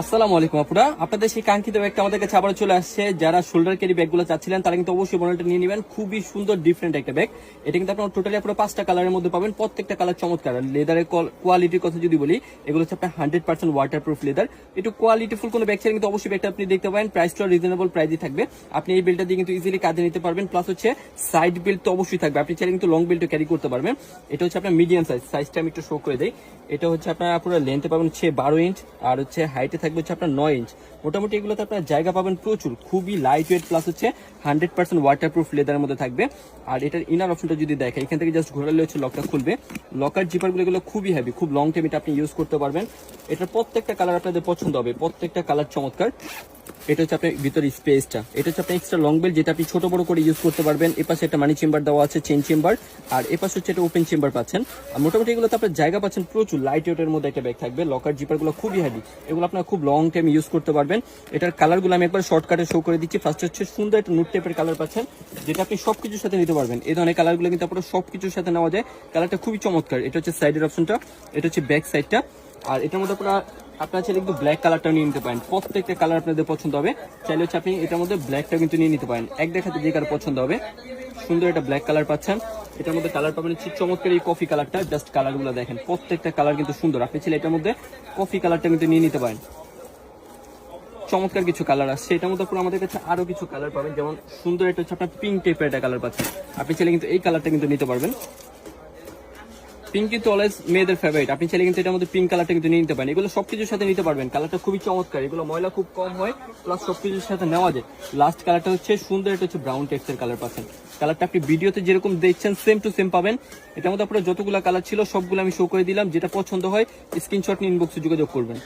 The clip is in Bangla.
আসসালামু আলাইকুম আপুরা, আপনাদের সেই কাঙ্ক্ষিত ব্যাগটা আমাদের কাছে আবার চলে আসছে। যারা শোল্ডার ক্যারি ব্যাগগুলো চাচ্ছিলেন তারা কিন্তু অবশ্যই মডেলটা নিয়ে নেবেন। খুবই সুন্দর ডিফারেন্ট একটা ব্যাগ। এটা কিন্তু আপনার টোটালি আপনারা 5টা কালারের মধ্যে পাবেন, প্রত্যেকটা কালার চমৎকার। লেদারের কোয়ালিটির কথা যদি বলি, এগুলো হচ্ছে আপনার 100% ওয়াটারপ্রুফ লেদার। একটু কোয়ালিটিফুল কোনো ব্যাগ চাইলে কিন্তু অবশ্যই ব্যাগটা আপনি দেখতে পাবেন। প্রাইসটা রিজনেবল প্রাইসই থাকবে। আপনি এই বেল্টটা দিয়ে কিন্তু ইজিলি কাজে নিতে পারবেন। প্লাস হচ্ছে সাইড বেল্ট তো অবশ্যই থাকবে, আপনি চাইলে কিন্তু লং বেল্টও ক্যারি করতে পারবেন। এটা হচ্ছে আপনার মিডিয়াম সাইজটা আমি একটু শো করে দিই। এটা হচ্ছে আপনার পুরো লেন্থে পাবেন হচ্ছে 12 ইঞ্চ, আর হচ্ছে হাইটে থাকবে হচ্ছে আপনার 9 ইঞ্চ। মোটামুটি এগুলোতে আপনার জায়গা পাবেন প্রচুর, খুবই লাইট ওয়েট, প্লাস হচ্ছে 100% ওয়াটারপ্রুফ লেদারের মধ্যে থাকবে। আর এটার ইনার অপশনটা যদি দেখে, এখান থেকে জাস্ট ঘোরালে হচ্ছে লকটা খুলবে। লকার জিপারগুলো এগুলো খুবই হেভি, খুব লং টাইম এটা আপনি ইউজ করতে পারবেন। এটার প্রত্যেকটা কালার আপনাদের পছন্দ হবে, প্রত্যেকটা কালার চমৎকার। এটা হচ্ছে আপনার ভিতরে স্পেসটা, এটা হচ্ছে আপনার এক্সট্রা লং বেল্ট, যেটা আপনি ছোট বড় করে ইউজ করতে পারবেন। এপাশে একটা মানি চেম্বার দেওয়া আছে, চেন চেম্বার, আর এপাশে হচ্ছে একটা ওপেন চেম্বার পাচ্ছেন। আর মোটামুটি এগুলোতে আপনার জায়গা পাচ্ছেন প্রচুর। লাইট ওয়েটের মধ্যে একটা ব্যাগ থাকবে। লকার জিপারগুলো খুবই হেভি, এগুলো আপনার খুব লং টাইম ইউজ করতে পারবেন। এটার কালারগুলো আমি একবার শর্টকাটে শো করে দিচ্ছি। ফার্স্ট হচ্ছে সুন্দর একটা নুট টাইপের কালার পাচ্ছেন, যেটা আপনি সবকিছুর সাথে নিতে পারবেন। এই ধরনের কালারগুলো কিন্তু আপনার সবকিছুর সাথে নেওয়া যায়। কালারটা খুবই চমৎকার। এটা হচ্ছে সাইডের অপশনটা, এটা হচ্ছে ব্যাক সাইডটা। আর এটার মধ্যে আপনার চাইলে কিন্তু ব্ল্যাক কালারটা নিয়ে নিতে পারেন। প্রত্যেকটা কালার আপনাদের পছন্দ হবে। চাইলে হচ্ছে আপনি এটার মধ্যে ব্ল্যাকটা কিন্তু নিয়ে নিতে পারেন। এক দেখাতে যে কার পছন্দ হবে। সুন্দর একটা ব্ল্যাক কালার পাচ্ছেন। এটার মধ্যে কালার পাবেন হচ্ছে চমৎকার এই কফি কালারটা। জাস্ট কালারগুলো দেখেন, প্রত্যেকটা কালার কিন্তু সুন্দর। আপনি চাইলে এটার মধ্যে কফি কালারটা কিন্তু নিয়ে নিতে পারেন। চমৎকার কিছু কালার আসছে এটার মধ্যে। পুরো আমাদের কাছে আরো কিছু কালার পাবেন, যেমন সুন্দর একটা হচ্ছে আপনার পিঙ্ক টাইপের একটা কালার পাচ্ছেন। আপনি চাইলে কিন্তু এই কালারটা কিন্তু নিতে পারবেন। পিঙ্ক কিন্তু অলওয়েজ মেয়েদের ফেভারিট। আপনি চাইলে কিন্তু এটার মধ্যে পিঙ্ক কালারটা কিন্তু নিতে পারেন। এগুলো সবকিছুর সাথে নিতে পারবেন। কালারটা খুবই চমৎকার, এগুলো ময়লা খুব কম হয়, প্লাস সবকিছুর সাথে নেওয়া যায়। লাস্ট কালারটা হচ্ছে সুন্দর, এটা হচ্ছে ব্রাউন টেক্সের কালার পাচ্ছেন। কালারটা আপনি ভিডিওতে যেরকম দেখছেন সেম টু সেম পাবেন। এটার মধ্যে আপনার যতগুলো কালার ছিল সবগুলো আমি শো করে দিলাম। যেটা পছন্দ হয় স্ক্রিনশট নিয়ে ইনবক্সে যোগাযোগ করবেন।